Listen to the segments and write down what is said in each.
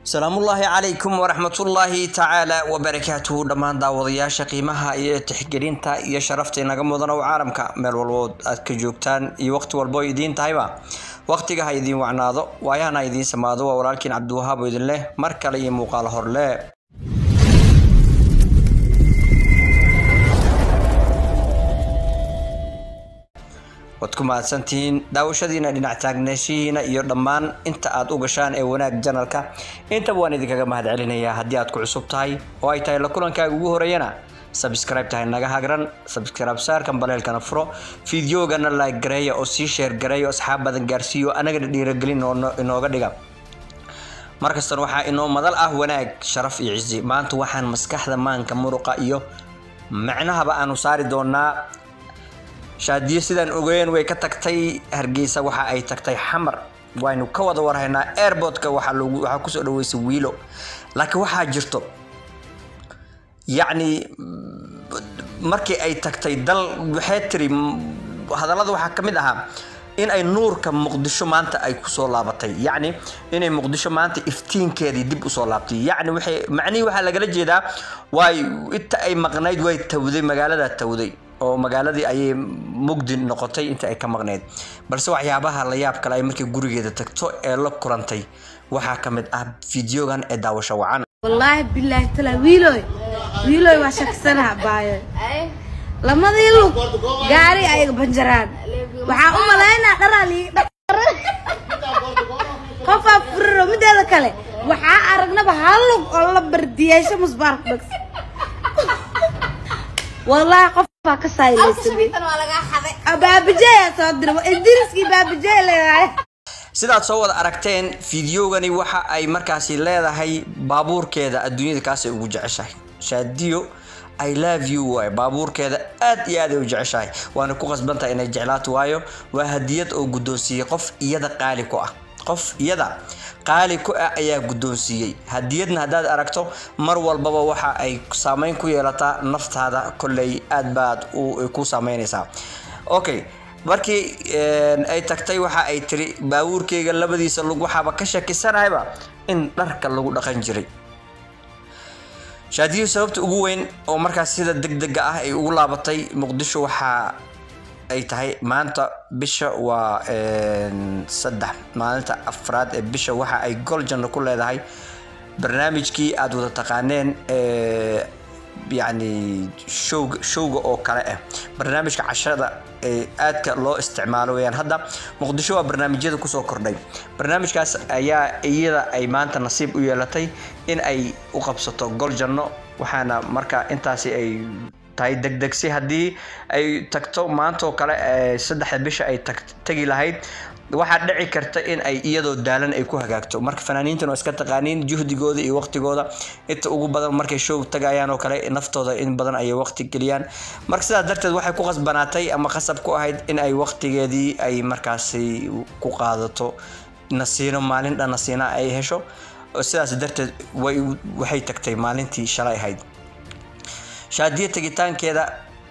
السلام الله عليكم ورحمة الله تعالى وبركاته دمان داودياشا قيمها iyo tixgelinta iyo sharafta inaga mudan oo caalamka meel walba aad ka joogtaan iyo waqti walba idin tahayba waqtiga ha idin wacnaado waayana idin samaado walaalkiin Cabdiwahaab idin leh mar kale iyo muuqaal horle wadkum aadsantiin daawashadiina dhinac taagneeshiina iyo dhammaan inta aad u gashaan ee wanaag channelka inta waan idinkaga mahad celinayaa haddii aad ku cusub tahay oo ay tahay la kulankaaga ugu horeeyana subscribe tahay naga hagran subscribe saarkan baleelkana furo fiidiyoogana like gareeya oo sii share gareeya asxaab badan gaarsiiyo anaga dhiirigelin inooga dhiga markastan waxa inoo madal ah wanaag sharaf iyo cizi maanta waxaan maskaxda maanka muruqa iyo macnaha aanu saari doonaa shaadiye sidaan ogeyn way ka tagtay Hargeysa waxa ay tagtay Xamar waynu ka wada warhaynaa airportka waxa ku soo dhaweysay wiilo laakiin waxa jirto yani markii ay tagtay dal waxay tiri hadalada waxa kamid ahaa in ay nuurka Muqdisho maanta ay ku soo laabatay yani inay Muqdisho maanta iftiinkeedii dib u soo laabtay yani macni waxa laga jeedaa way inta ay maqnayd way tawday magaalada tawday oo magaaladii ay mugdi noqotay inta ay ka maqneed balse waxyaabaha la yaab kale ay markii gurigeeda tagto ee la kurantay waxa kamid ah fiidiyogan ee daawasho wacan wallahi billahi tala wiiloy waa shaksanaha baayo lamadii lug gaari ay banjaraan waxa u maleynaa dharaali qofa furo mideeda kale waxa aragnaba hal lug oo la bardiyeesho musbaark bas والله قفا كسايلسبي بابجيه صدر ادريسكي بابجيه leeyahay sidaad soo wada aragteen fiidiyogani waxa ay markaasi leedahay baabuurkeeda adduunyada kaas ay ugu jeceshahay shaadiyo I love you way baabuurkeeda aad iyo aad u jeceshahay waana ku qasbantahay inay jeclaato waayo waa hadiyad oo gudoonsiyay qof iyada qaali ku ah qof iyada qaali ku ah ayaa gudoonsiyay hadiyadna hadaad aragto mar walbaba waxa ay saameyn ku yeelataa naftaada kulay aad baad ku saameynaysaa okay markii ay tagtay waxa ay tiri baabuurkeyga labadiisa lug waxaba ka shakisanayba in dharka lagu dhaqan jiray shaadiyo sababta ugu weyn oo markaas sida degdega ah ay ugu laabatay Muqdisho waxa ay tahay maanta bisha waa saddex maalinta afraad ee bisha waxa ay goljan ku leedahay barnaamijkii aad wada taqaaneen yani showga oo kale ah barnaamijka cashada aadka loo isticmaalo weeyaan hadda Muqdisho waa barnaamijyada ku soo kordhay barnaamijkaas ayaa iyada ay maanta nasiib u yeelatay in ay u qabsato goljanno waxaana marka intaasi ay tahay degdegsi hadii ay tagto maanta oo kale saddex bisha ay tagi lahayd waxa dhici karta in ay iyadoo daalan ay ku hagaagto marka fanaaniintan oo iska taqaaniin juhdigooda iyo waqtigooda inta ugu badan markay show tagayaan oo kale naftooda in badan ay waqti geliyaan marka sidaas darteed waxay ku qasbanaatay ama qasab ku ahayd in ay waqtigeedii ay markaasi ku qaadato nasiino maalin dhan nasiina ay hesho sidaas darteed waxay tagtay maalintii shalay ahayd shaadiye tagitaankeeda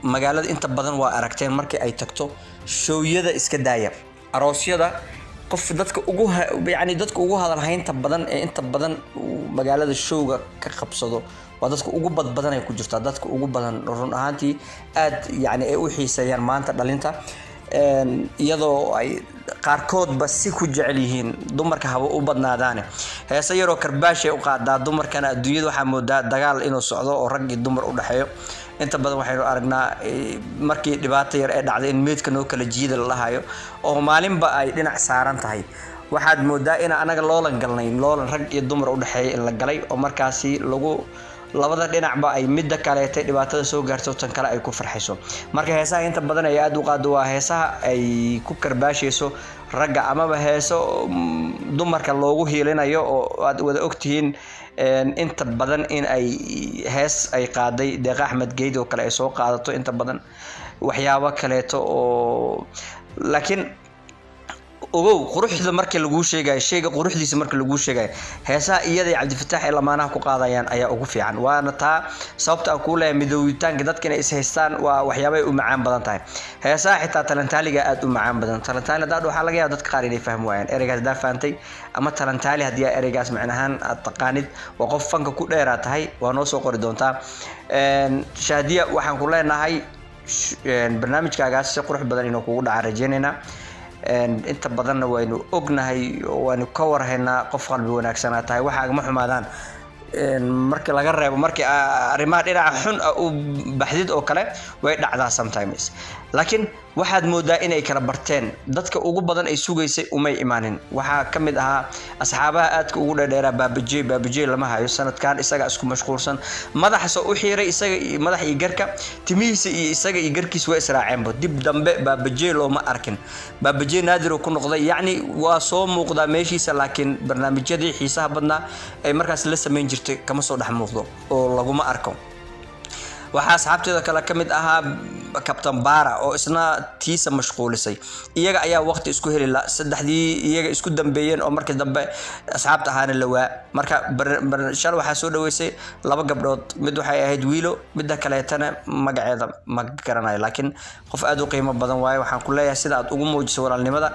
magaalada inta badan waa aragteen markii ay tagto showyada iska daaya aroosyada qof dadka ugu hadal haynta badan ee inta badan magaalada showga ka qabsado waa dadka ugu badan ay ku jirtaa dadka ugu badan run ahaantii aad ay u xiiseeyaan maanta dhalinta iyadoo ay qaarkood ba si ku jecel yihiin dumarka haba u badnaadaan heesa yaro karbaashay u qaadaa dumarkana adduunyada waxa moodaa dagaal inuu socdo oo rag iyo dumar u dhaxeeyo inta badan waxaynu aragnaa markii dhibaato yar ee dhacday in meedka noo kala jiida la lahayo oo maalinba ay dhinac saaran tahay waxaad moodaa in anaga loolan galnay loolan rag iyo dumar u dhaxeeyo in la galay oo markaasi lagu labada dhinacba ay mid kaleetay dhibaatada soo gaarto tan kale ay ku farxayso marka heesaha inta badan ay aad u qaado waa heesaha ay ku karbaashayso ragga ama heeso dumarka loogu hiilinayo oo aad wada ogtihiin inta badan in ay hees ay qaaday Deeq Axmed Geyd oo kale ay soo qaadato inta badan waxyaabo kaleeto oo laakiin ogow quruxda markii lagu sheegay shayga quruxdiisa markii lagu sheegay heesaha iyada Cabdi Fataax ee lamaanaha ku qaadayaan ayaa ugu fiican waana taa sababta aan ku leeyahay midoowitaanka dadka inay is haystaan waa waxyaabo u macaan badan tahay heesaha xitaa talantaaliga aad u macaan badan talantaali dad waxa laga yaabaa dadka qaar inay fahmayaan ereygaas daa faantay ama talantaali hadii ereygaas macnahan aad taqaanid waa qof fanka ku dheeraa tahay waa noo soo qori doontaa Shaadiya waxaan ku leenahay barnaamijkaagaas si qurux badan inuu kugu dhaca rajeynayna inta badanna waynu ognahay waanu ka warhaynaa qof qalbi wanaagsan tahay waxa ma xumaadaan markii laga reebo markii arrimaha dhinaca xun u baxdid oo kale way dhacdaa sometimes laakiin waxaad moodaa inay kala barteen dadka ugu badan ay sugaysay umay imaanin waxa kamid ahaa asxaabaha aadka ugu dheereera baabajey lama hayo sanadkan isaga isku mashquulsan madaxa u xiiray isaga madax iyo garka timihiisa iyo isaga iyo garkiis way israaceen dib dambe baabajey looma arkin baabajey naadir oo ku noqday yani waa soo muuqda meeshiisa laakiin barnaamijyadii xiisaha badnaa ay markaas la sameyn jirtay kama soo dhex muuqdo oo laguma arko waxa asxaabteeda kala kamid ahaa Captain Bara oo isna tiisa mashquulisay iyaga ayaa waqti isku heli la saddexdii iyaga isku dambeeyeen oo markii dambe asxaabta ahaana la waa marka shal waxa soo dhaweysay laba gabdhood mid waxay ahayd wiilo mid kaleetana magaceeda ma garanayo laakiin qof aad u qiimo badan waaye waxaan ku leeyahay sida aad ugu muujisay walaalnimada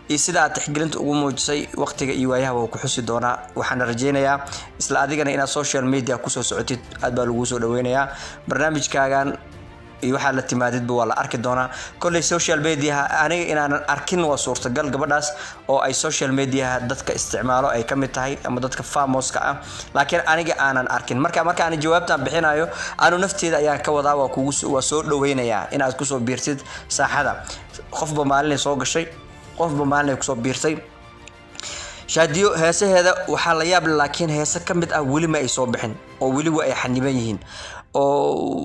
iyo sida aad tixgelinta ugu muujisay waqtiga iyo waayaha oo ku xusi doona waxaan rajeynayaa isla adigana inaad social media ku soo socotid aad baa lagu soo dhaweynayaa barnaamijkaagan iyo waxa la timaadid waa la arki doona kulli social media aniga inaan arkin waa suurtagal gabadhaas oo ay social media dadka isticmaalo ay kamid tahay ama dadka famous ka ah laakiin aniga aanan arkin marka aan jawaabtan bixinayo aanu nafteeda ayaan ka wadaa waa soo dhaweynayaa inaad ku soo biirtid saaxada qofba maalin soo gashay qofba maalin ku soo biirtay Shaadiyo heesaheeda waxa la yaab laakiin heesa kamid ah wali ma ay soo bixin oo wali waa ay xaniban yihiin oo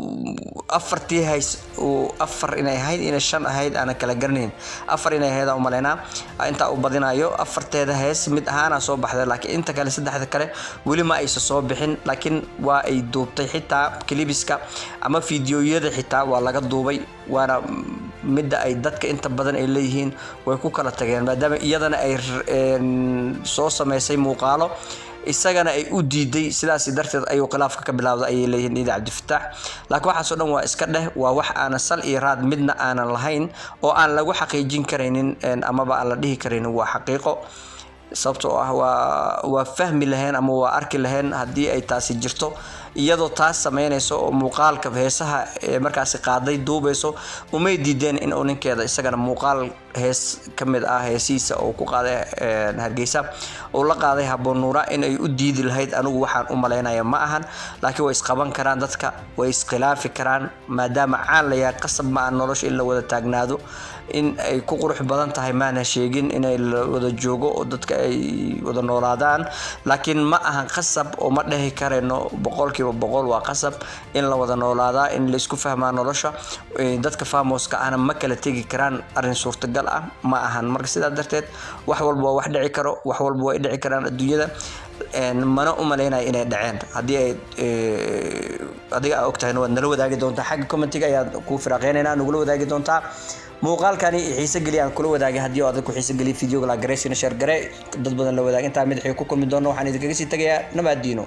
afartii hays oo afar inay ahayd in shan ahayd ana kala garanayn afar inay ahayd oo maleena inta u badinayo afarteeda hees mid ahaana soo baxday laakiin inta kale saddexda kale wali ma ay soo bixin laakiin waa ay duubtay xitaa klibiska ama fiidiyoyada xitaa waa laga duubay waana midda ay dadka inta badan ay leeyihiin way ku kala tageen maadaama iyadana ay soo sameysay muuqaalo isagana ay u diiday sidaas darteed ayuu khilaafka ka bilaawday ay leeyihiin Iida Cabdi Fataax laakiin waxa soo dhan waa iska dheh waa wax aan sal iyo raad midna aanan lahayn oo aan lagu xaqiijin kareynin ama ba aan la dhihi kareynin waa xaqiiqo sababtoo ah waa fahmi lahayn ama waa arki lahayn hadii ay taasi jirto iyadoo taas sameynayso oo muuqaalka heesaha markaas qaaday duubayso umay diideen in uu ninkeeda isagana muuqaal hees kamid ah heesiisa oo ku qaaday Hargeysa oo la qaaday Haboonura in ay u diidi lahayd anigu waxaan u maleynayaa ma ahan laakiin way isqaban karaan dadka way iskhilaafi karaan maadaama aan la yahay qasab ma aan nolosha in la wada taagnaado in ay ku qurux badan tahay maana sheegin in ay wada joogo oo dadka ay wada noolaadaan laakiin ma ahan qasab oo ma dhahi kareyno boqolkiiba boqol waa qasab in la wada noolaada in la isku fahmaa nolosha dadka famouska ahna ma kala tagi karaan arin suurtagal ah ma ahan marka sidaa darteed wax walba wax dhici karo wax walba way dhici karaan adduunyada mana u maleynay inay dhaceen hadii ay adiga ogtahay waad nala wadaagi doontaa xagga commentiga ayaa ku firaaqeynayna nagula wadaagi doontaa muuqaalkani xiisa gali aan kula wadaagay hadii aad ku xiisa gali video la gareysina share gare dad badan la wadaag inta mid xii ku kulmi doono waxaan idinkaga sii tagayaa nabadiino